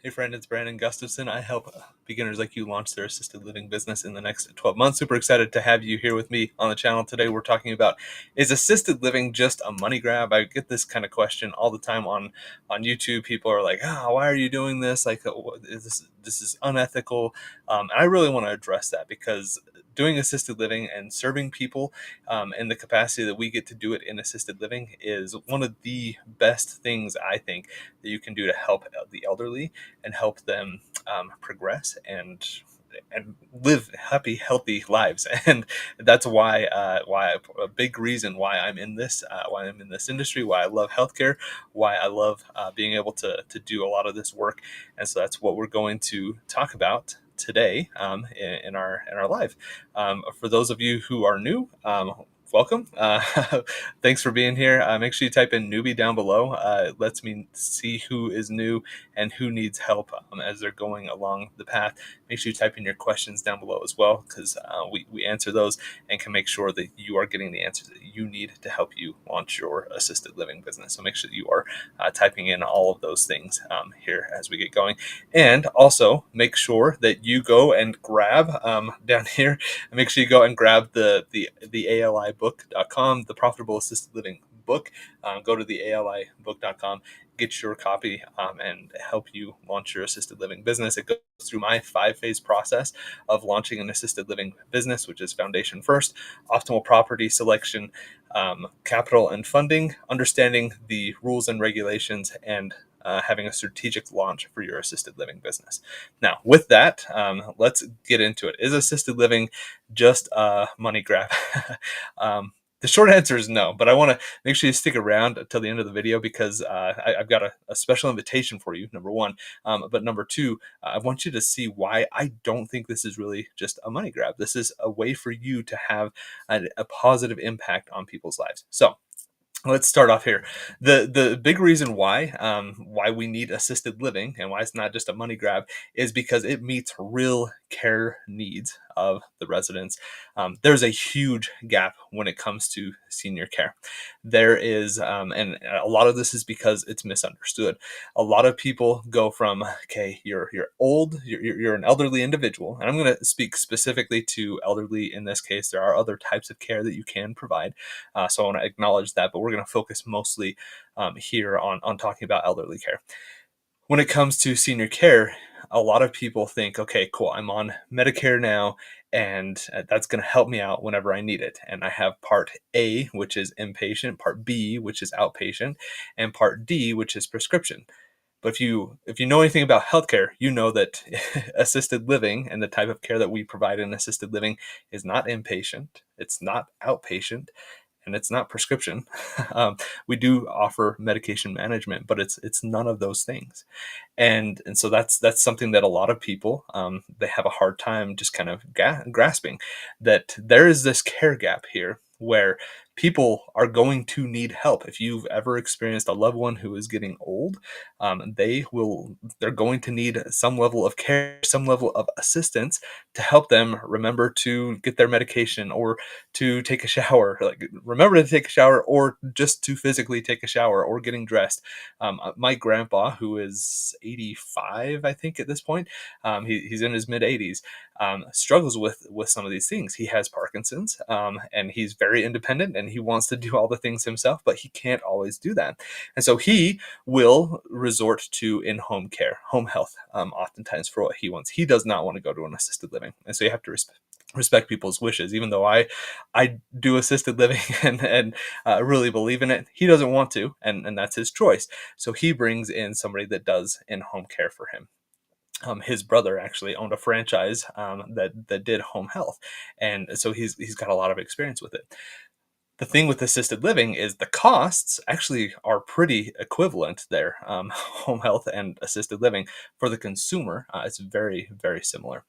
Hey friend, it's Brandon Gustafson. I help beginners like you launch their assisted living business in the next 12 months. Super excited to have you here with me on the channel today. We're talking about, is assisted living just a money grab? I get this kind of question all the time on YouTube. People are like, why are you doing this? Like, this is unethical. And I really want to address that because doing assisted living and serving people in the capacity that we get to do it in assisted living is one of the best things I think that you can do to help the elderly and help them progress and live happy, healthy lives. And that's why a big reason why I'm in this industry, why I love healthcare, why I love being able to do a lot of this work. And so that's what we're going to talk about today in our life. For those of you who are new, welcome. Thanks for being here. Make sure you type in newbie down below. It lets me see who is new and who needs help as they're going along the path. Make sure you type in your questions down below as well, because we answer those and can make sure that you are getting the answers that you need to help you launch your assisted living business. So make sure that you are typing in all of those things here as we get going. And also make sure that you go and grab down here, make sure you go and grab the alibook.com, the Profitable Assisted Living book. Go to the alibook.com, get your copy, and help you launch your assisted living business. It goes through my 5-phase process of launching an assisted living business, which is foundation first, optimal property selection, capital and funding, understanding the rules and regulations, and having a strategic launch for your assisted living business. Now, with that, let's get into it. Is assisted living just a money grab? The short answer is no, but I want to make sure you stick around until the end of the video because I've got a special invitation for you, number one. But number two, I want you to see why I don't think this is really just a money grab. This is a way for you to have a positive impact on people's lives. So let's start off here. The big reason why we need assisted living and why it's not just a money grab is because it meets real care needs of the residents. There's a huge gap when it comes to senior care. There is, and a lot of this is because it's misunderstood. A lot of people go from, okay, you're old, you're an elderly individual, and I'm going to speak specifically to elderly in this case. There are other types of care that you can provide. So I want to acknowledge that, but we're going to focus mostly here on talking about elderly care. When it comes to senior care, a lot of people think, okay, cool, I'm on Medicare now, and that's going to help me out whenever I need it. And I have Part A, which is inpatient, Part B, which is outpatient, and Part D, which is prescription. But if you know anything about healthcare, you know that assisted living and the type of care that we provide in assisted living is not inpatient, it's not outpatient, and it's not prescription. We do offer medication management, but it's none of those things. And so that's something that a lot of people they have a hard time just kind of grasping, that there is this care gap here where people are going to need help. If you've ever experienced a loved one who is getting old, they're going to need some level of care, some level of assistance to help them remember to get their medication or to take a shower, like remember to take a shower, or just to physically take a shower or getting dressed. My grandpa, who is 85, I think at this point, he's in his mid 80s, struggles with some of these things. He has Parkinson's, and he's very independent, and he wants to do all the things himself, but he can't always do that. And so he will resort to in-home care, home health, oftentimes for what he wants. He does not want to go to an assisted living, and so you have to respect people's wishes. Even though I do assisted living and really believe in it, he doesn't want to, and that's his choice. So he brings in somebody that does in-home care for him. His brother actually owned a franchise that did home health, and so he's got a lot of experience with it. The thing with assisted living is the costs actually are pretty equivalent there. Home health and assisted living for the consumer, it's very, very similar.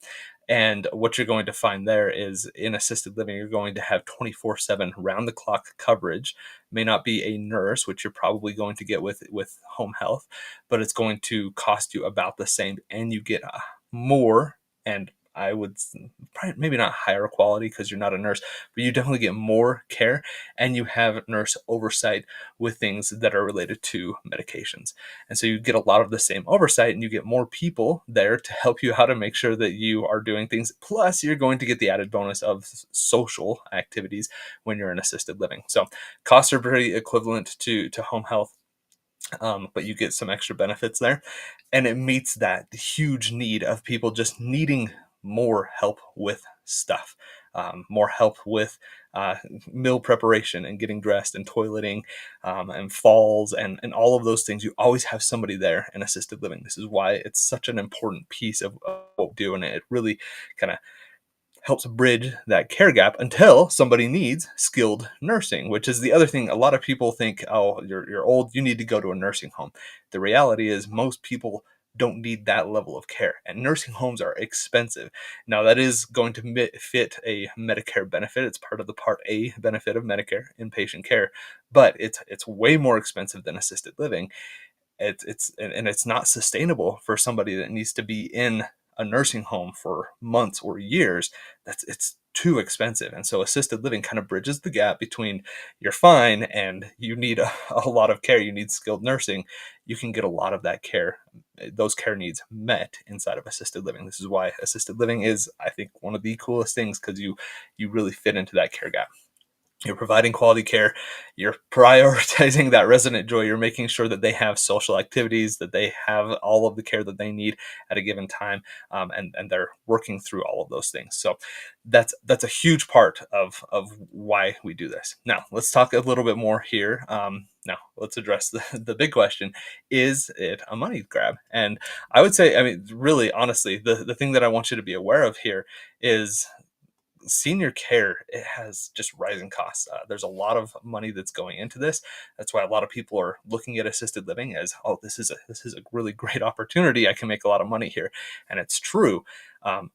And what you're going to find there is in assisted living, you're going to have 24/7 round the clock coverage. May not be a nurse, which you're probably going to get with home health, but it's going to cost you about the same, and you get more. And I would probably maybe not higher quality because you're not a nurse, but you definitely get more care and you have nurse oversight with things that are related to medications. And so you get a lot of the same oversight and you get more people there to help you out and make sure that you are doing things. Plus, you're going to get the added bonus of social activities when you're in assisted living. So costs are pretty equivalent to home health, but you get some extra benefits there. And it meets that huge need of people just needing more help with stuff, more help with uh, meal preparation and getting dressed and toileting, and falls and all of those things. You always have somebody there in assisted living. This is why it's such an important piece of what we do. And it really kind of helps bridge that care gap until somebody needs skilled nursing, which is the other thing. A lot of people think, oh, you're old, you need to go to a nursing home. The reality is most people don't need that level of care, and nursing homes are expensive. Now, that is going to fit a Medicare benefit. It's part of the Part A benefit of Medicare, inpatient care, but it's way more expensive than assisted living. And it's not sustainable for somebody that needs to be in a nursing home for months or years. It's too expensive. And so assisted living kind of bridges the gap between you're fine and you need a lot of care, you need skilled nursing. You can get a lot of that care, those care needs met inside of assisted living. This is why assisted living is, I think, one of the coolest things, because you really fit into that care gap. You're providing quality care. You're prioritizing that resident joy. You're making sure that they have social activities, that they have all of the care that they need at a given time, and they're working through all of those things. So that's a huge part of why we do this. Now, let's talk a little bit more here. Now, let's address the big question: is it a money grab? And I would say, I mean, really, honestly, the thing that I want you to be aware of here is senior care. It has just rising costs. There's a lot of money that's going into this. That's why a lot of people are looking at assisted living as, oh, this is a really great opportunity. I can make a lot of money here, and it's true. Um,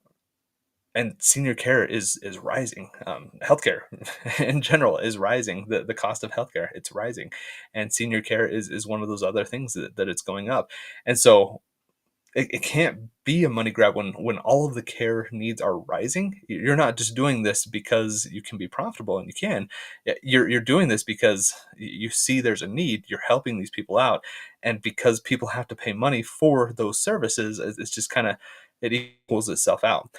and senior care is rising. Healthcare in general is rising. The cost of healthcare, it's rising, and senior care is one of those other things that it's going up. And so it can't be a money grab when all of the care needs are rising. You're not just doing this because you can be profitable, and you can. You're doing this because you see there's a need. You're helping these people out, and because people have to pay money for those services, it's just kind of, it equals itself out.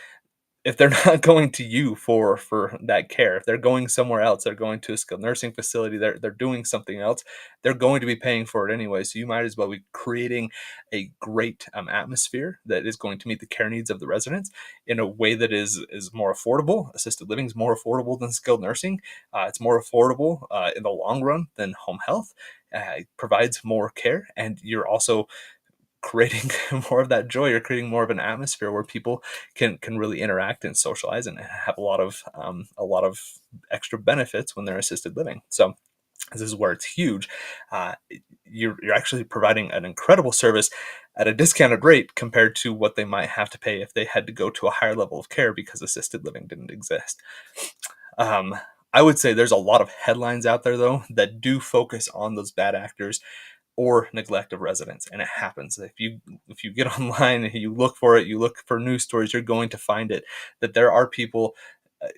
If they're not going to you for that care, if they're going somewhere else, they're going to a skilled nursing facility, they're doing something else, they're going to be paying for it anyway. So you might as well be creating a great atmosphere that is going to meet the care needs of the residents in a way that is more affordable. Assisted living is more affordable than skilled nursing. It's more affordable in the long run than home health. It provides more care, and you're also creating more of that joy. You're creating more of an atmosphere where people can really interact and socialize and have a lot of extra benefits when they're assisted living. So this is where it's huge. Uh, you're actually providing an incredible service at a discounted rate compared to what they might have to pay if they had to go to a higher level of care because assisted living didn't exist. Um, I would say there's a lot of headlines out there, though, that do focus on those bad actors or neglect of residents, and it happens. If you get online and you look for it, you look for news stories, you're going to find it, that there are people. uh,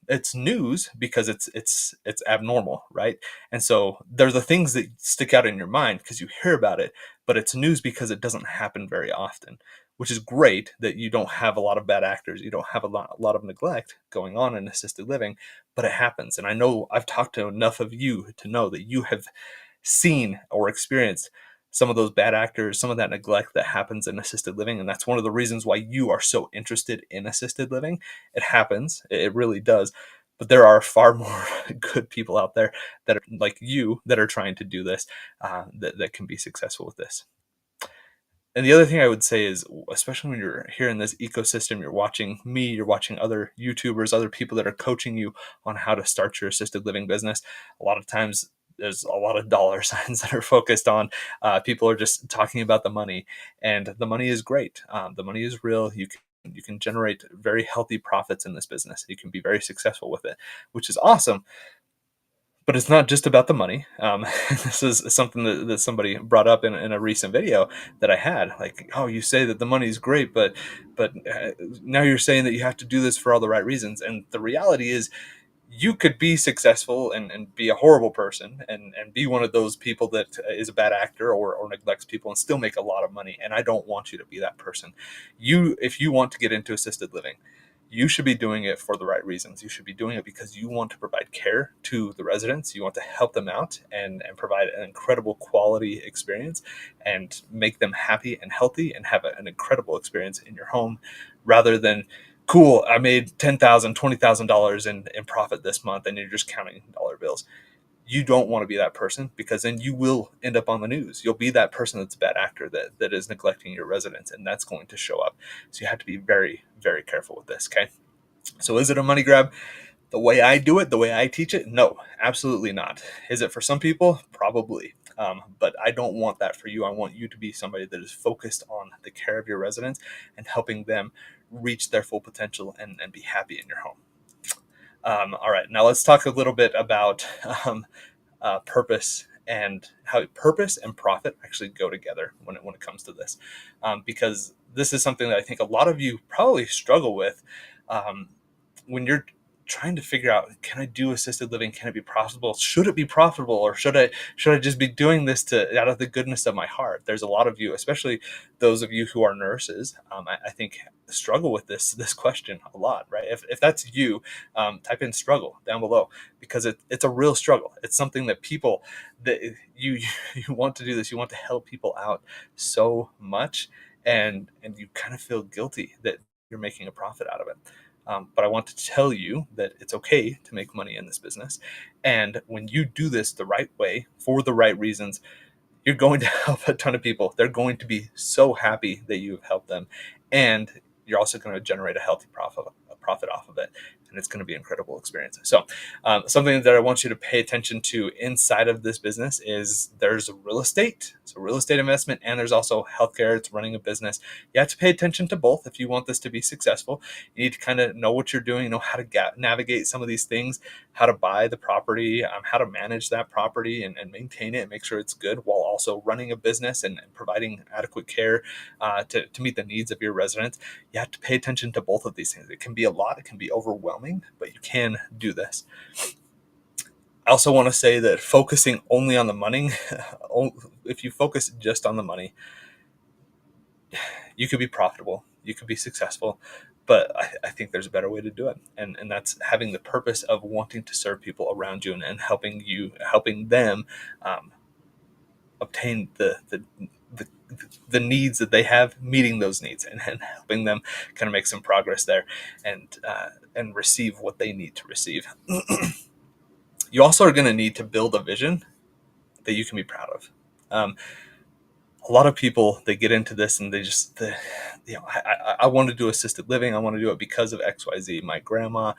it's news because it's abnormal, right? And so there's the things that stick out in your mind because you hear about it, but it's news because it doesn't happen very often, which is great that you don't have a lot of bad actors, you don't have a lot of neglect going on in assisted living, but it happens. And I know I've talked to enough of you to know that you have seen or experienced some of those bad actors, some of that neglect that happens in assisted living. And that's one of the reasons why you are so interested in assisted living. It happens, it really does. But there are far more good people out there that are like you that are trying to do this, that can be successful with this. And the other thing I would say is, especially when you're here in this ecosystem, you're watching me, you're watching other YouTubers, other people that are coaching you on how to start your assisted living business. A lot of times, there's a lot of dollar signs that are focused on. People are just talking about the money, and the money is great. The money is real. You can generate very healthy profits in this business. You can be very successful with it, which is awesome. But it's not just about the money. This is something that somebody brought up in a recent video that I had. Like, oh, you say that the money is great, but now you're saying that you have to do this for all the right reasons. And the reality is, you could be successful and be a horrible person and be one of those people that is a bad actor or neglects people and still make a lot of money. And I don't want you to be that person. If you want to get into assisted living, you should be doing it for the right reasons. You should be doing it because you want to provide care to the residents. You want to help them out and provide an incredible quality experience and make them happy and healthy and have an incredible experience in your home rather than, cool, I made $10,000, $20,000 in profit this month, and you're just counting dollar bills. You don't want to be that person because then you will end up on the news. You'll be that person that's a bad actor that is neglecting your residents, and that's going to show up. So you have to be very, very careful with this. Okay. So is it a money grab? The way I do it, the way I teach it? No, absolutely not. Is it for some people? Probably. But I don't want that for you. I want you to be somebody that is focused on the care of your residents and helping them reach their full potential and be happy in your home. All right, now let's talk a little bit about purpose and how purpose and profit actually go together when it comes to this, because this is something that I think a lot of you probably struggle with when you're trying to figure out, can I do assisted living? Can it be profitable? Should it be profitable, or should I just be doing this to out of the goodness of my heart? There's a lot of you, especially those of you who are nurses, I think struggle with this question a lot, right? If that's you, type in struggle down below because it's a real struggle. It's something that people that you you want to do this, you want to help people out so much, and you kind of feel guilty that you're making a profit out of it. But I want to tell you that it's okay to make money in this business. And when you do this the right way for the right reasons, you're going to help a ton of people. They're going to be so happy that you have helped them. And you're also going to generate a profit off of it. And it's going to be an incredible experience. So something that I want you to pay attention to inside of this business is there's real estate. So real estate investment, and there's also healthcare. It's running a business. You have to pay attention to both if you want this to be successful. You need to kind of know what you're doing, know how to navigate some of these things, how to buy the property, how to manage that property and maintain it and make sure it's good while also running a business and providing adequate care to meet the needs of your residents. You have to pay attention to both of these things. It can be a lot. It can be overwhelming, but you can do this. I also want to say that focusing only on the money, if you focus just on the money, you could be profitable, you could be successful, but I think there's a better way to do it. And that's having the purpose of wanting to serve people around you and helping them obtain the needs that they have, meeting those needs and helping them kind of make some progress there and receive what they need to receive. You also are going to need to build a vision that you can be proud of. A lot of people, they get into this and I want to do assisted living. I want to do it because of XYZ. My grandma,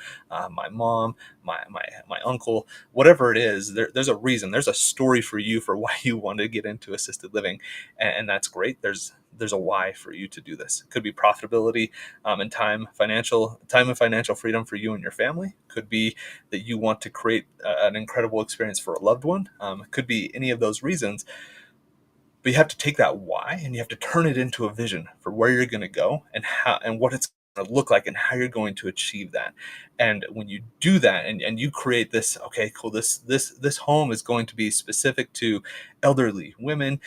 my mom, my uncle, whatever it is, there's a reason. There's a story for you for why you want to get into assisted living, and that's great. There's a why for you to do this. It could be profitability and time and financial freedom for you and your family. Could be that you want to create an incredible experience for a loved one. It could be any of those reasons. But you have to take that why and you have to turn it into a vision for where you're going to go and how and what it's going to look like and how you're going to achieve that. And when you do that and you create this, okay, cool, this home is going to be specific to elderly women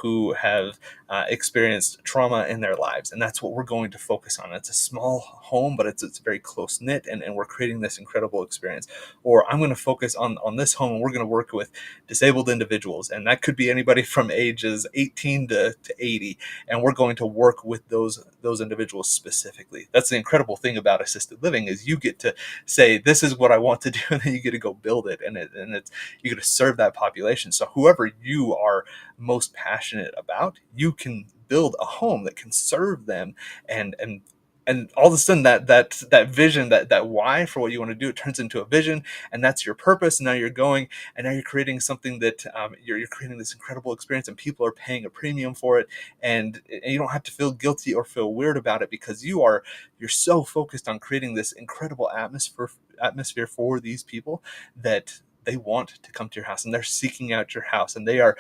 who have experienced trauma in their lives, and that's what we're going to focus on. It's a small home, but it's very close knit, and we're creating this incredible experience. Or I'm going to focus on this home, and we're going to work with disabled individuals, and that could be anybody from ages 18 to 80, and we're going to work with those individuals specifically. That's the incredible thing about assisted living is you get to say, this is what I want to do, and then you get to go build it, and it's you get to serve that population. So whoever you are most passionate about, you can build a home that can serve them, and all of a sudden that vision, that why for what you want to do, it turns into a vision, and that's your purpose. And now you're going, and now you're creating something that you're creating this incredible experience, and people are paying a premium for it, and you don't have to feel guilty or feel weird about it because you're so focused on creating this incredible atmosphere for these people that they want to come to your house and they're seeking out your house, and they're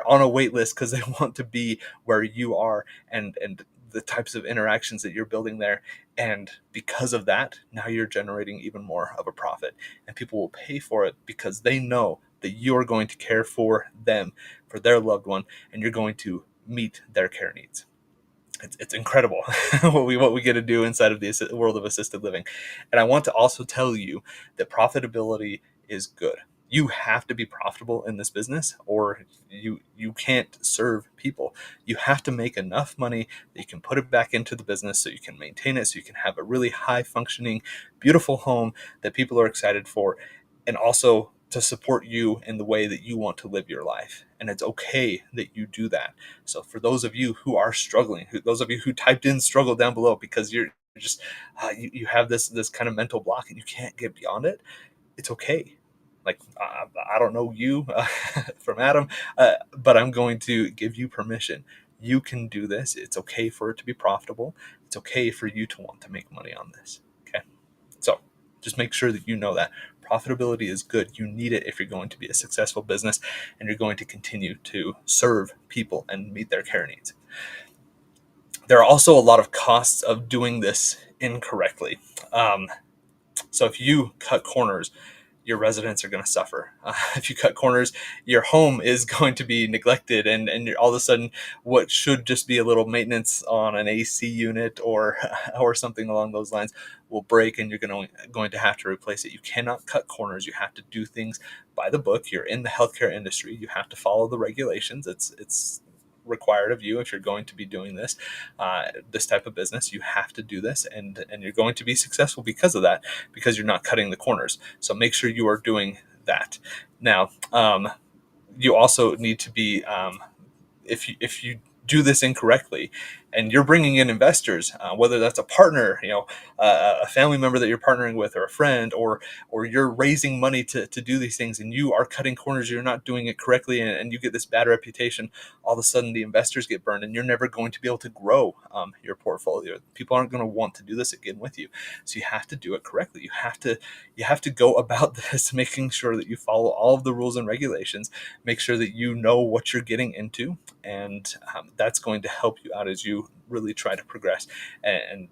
on a wait list because they want to be where you are, and the types of interactions that you're building there. And because of that, now you're generating even more of a profit, and people will pay for it because they know that you're going to care for them, for their loved one, and you're going to meet their care needs. It's incredible what we get to do inside of the world of assisted living. And I want to also tell you that profitability is good. You have to be profitable in this business, or you can't serve people. You have to make enough money that you can put it back into the business so you can maintain it, so you can have a really high functioning, beautiful home that people are excited for, and also to support you in the way that you want to live your life. And it's okay that you do that. So for those of you who are struggling, those of you who typed in struggle down below because you're just you have this kind of mental block and you can't get beyond it, it's okay. Like I don't know you from Adam, but I'm going to give you permission. You can do this. It's okay for it to be profitable. It's okay for you to want to make money on this. Okay, so just make sure that you know that profitability is good. You need it if you're going to be a successful business and you're going to continue to serve people and meet their care needs. There are also a lot of costs of doing this incorrectly. So if you cut corners, your residents are going to suffer. If you cut corners, your home is going to be neglected, and all of a sudden, what should just be a little maintenance on an AC unit or or something along those lines will break, and you're going to have to replace it. You cannot cut corners. You have to do things by the book. You're in the healthcare industry. You have to follow the regulations. It's required of you if you're going to be doing this type of business. You have to do this, and you're going to be successful because of that, because you're not cutting the corners. So make sure you are doing that. Now, you also need to be if you do this incorrectly and you're bringing in investors, whether that's a partner, a family member that you're partnering with, or a friend, or you're raising money to do these things, and you are cutting corners, you're not doing it correctly, and you get this bad reputation, all of a sudden the investors get burned and you're never going to be able to grow your portfolio. People aren't going to want to do this again with you. So you have to do it correctly. You have to go about this making sure that you follow all of the rules and regulations, make sure that you know what you're getting into, and that's going to help you out as you really try to progress and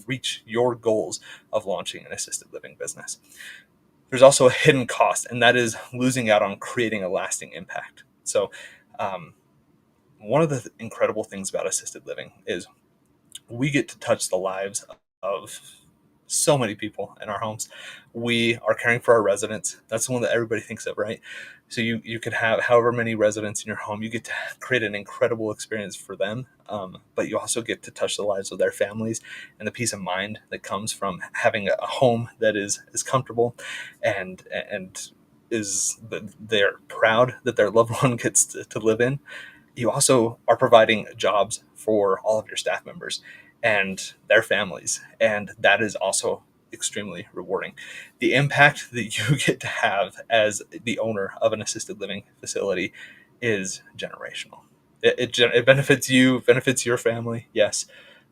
reach your goals of launching an assisted living business. There's also a hidden cost, and that is losing out on creating a lasting impact. So one of the incredible things about assisted living is we get to touch the lives of so many people in our homes. We are caring for our residents. That's the one that everybody thinks of, right? So you could have however many residents in your home. You get to create an incredible experience for them, but you also get to touch the lives of their families and the peace of mind that comes from having a home that is comfortable and is that they're proud that their loved one gets to live in. You also are providing jobs for all of your staff members and their families, and that is also extremely rewarding. The impact that you get to have as the owner of an assisted living facility is generational. It benefits you, benefits your family, yes,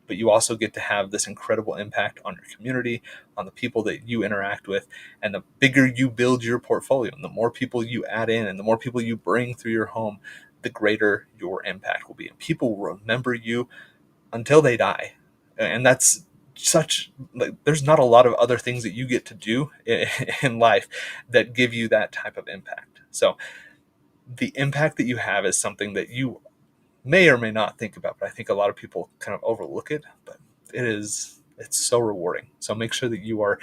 but you also get to have this incredible impact on your community, on the people that you interact with. And the bigger you build your portfolio, and the more people you add in, and the more people you bring through your home, the greater your impact will be. And people will remember you until they die. And that's such, like, there's not a lot of other things that you get to do in life that give you that type of impact. So the impact that you have is something that you may or may not think about, but I think a lot of people kind of overlook it. But it's so rewarding. So make sure that you are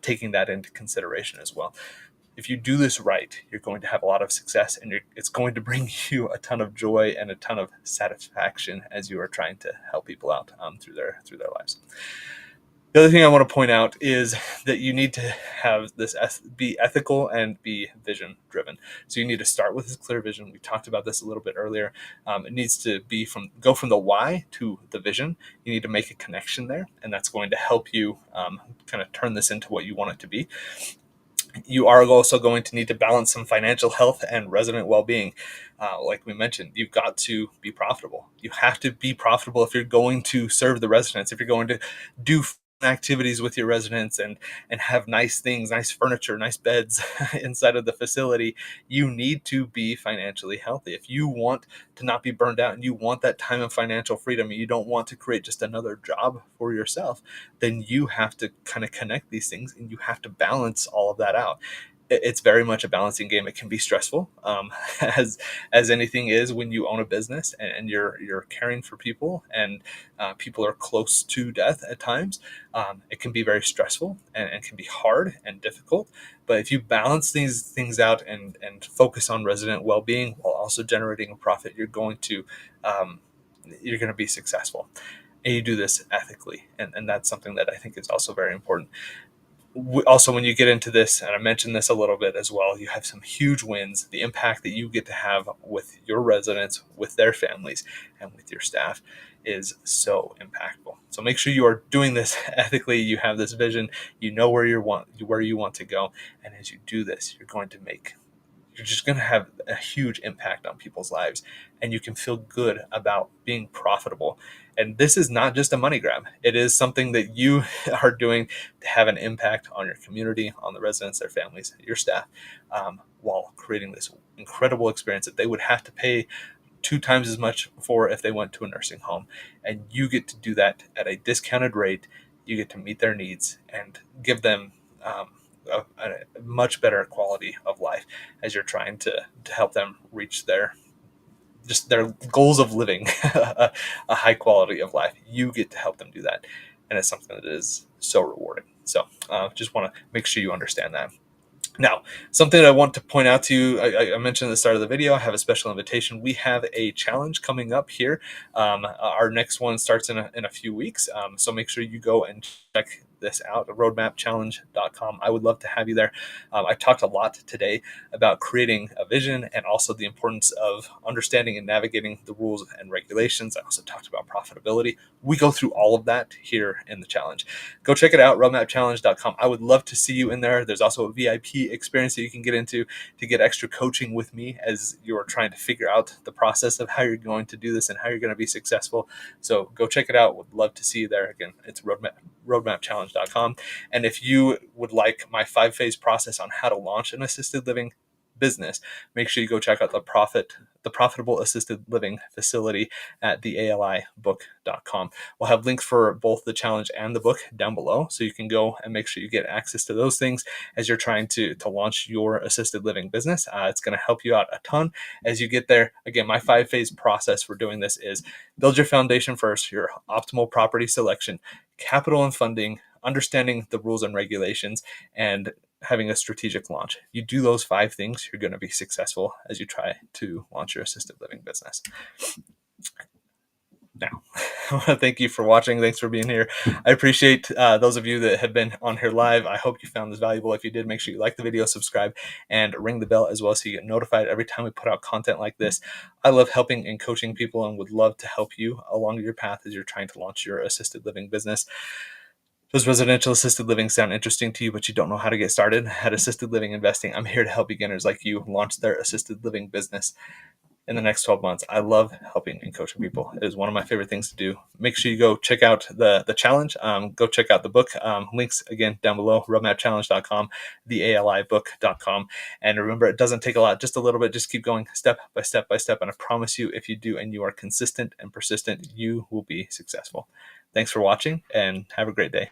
taking that into consideration as well. If you do this right, you're going to have a lot of success, and it's going to bring you a ton of joy and a ton of satisfaction as you are trying to help people out through their lives. The other thing I want to point out is that you need to have this be ethical and be vision driven. So you need to start with this clear vision. We talked about this a little bit earlier. It needs to be go from the why to the vision. You need to make a connection there, and that's going to help you kind of turn this into what you want it to be. You are also going to need to balance some financial health and resident well-being. Like we mentioned, you've got to be profitable. You have to be profitable if you're going to serve the residents, if you're going to do activities with your residents and have nice things, nice furniture, nice beds inside of the facility, you need to be financially healthy. If you want to not be burned out and you want that time and financial freedom, and you don't want to create just another job for yourself, then you have to kind of connect these things and you have to balance all of that out. It's very much a balancing game. It can be stressful, as anything is when you own a business and you're caring for people, and people are close to death at times. It can be very stressful and can be hard and difficult. But if you balance these things out and focus on resident well-being while also generating a profit, um, you're going to be successful. And you do this ethically, and that's something that I think is also very important. Also, when you get into this, and I mentioned this a little bit as well, you have some huge wins. The impact that you get to have with your residents, with their families, and with your staff is so impactful. So make sure you are doing this ethically. You have this vision. You know where you want to go, and as you do this, you're just going to have a huge impact on people's lives, and you can feel good about being profitable. And this is not just a money grab. It is something that you are doing to have an impact on your community, on the residents, their families, your staff, while creating this incredible experience that they would have to pay 2 times as much for if they went to a nursing home. And you get to do that at a discounted rate. You get to meet their needs and give them a much better quality of life as you're trying to help them reach their goals of living a high quality of life. You get to help them do that, and it's something that is so rewarding. So just want to make sure you understand that. Now, something that I want to point out to you, I mentioned at the start of the video, I have a special invitation. We have a challenge coming up here. Our next one starts in a few weeks. So make sure you go and check this out, roadmapchallenge.com. I would love to have you there. I talked a lot today about creating a vision and also the importance of understanding and navigating the rules and regulations. I also talked about profitability. We go through all of that here in the challenge. Go check it out, roadmapchallenge.com. I would love to see you in there. There's also a VIP experience that you can get into to get extra coaching with me as you're trying to figure out the process of how you're going to do this and how you're going to be successful. So go check it out. Would love to see you there. Again, it's roadmapchallenge.com. And if you would like my 5-phase process on how to launch an assisted living business, make sure you go check out the Profitable Assisted Living Facility at thealibook.com. We'll have links for both the challenge and the book down below, so you can go and make sure you get access to those things as you're trying to launch your assisted living business. It's going to help you out a ton as you get there. Again, my 5-phase process for doing this is build your foundation first, your optimal property selection, capital and funding, understanding the rules and regulations, and having a strategic launch. You do those 5 things, you're going to be successful as you try to launch your assisted living business. Now, I want to thank you for watching. Thanks for being here. I appreciate those of you that have been on here live. I hope you found this valuable. If you did, make sure you like the video, subscribe, and ring the bell as well so you get notified every time we put out content like this. I love helping and coaching people and would love to help you along your path as you're trying to launch your assisted living business. Does residential assisted living sound interesting to you, but you don't know how to get started at assisted living investing? I'm here to help beginners like you launch their assisted living business in the next 12 months. I love helping and coaching people. It is one of my favorite things to do. Make sure you go check out the challenge. Go check out the book. Links again down below, roadmapchallenge.com, thealibook.com. And remember, it doesn't take a lot, just a little bit. Just keep going step by step by step. And I promise you, if you do and you are consistent and persistent, you will be successful. Thanks for watching and have a great day.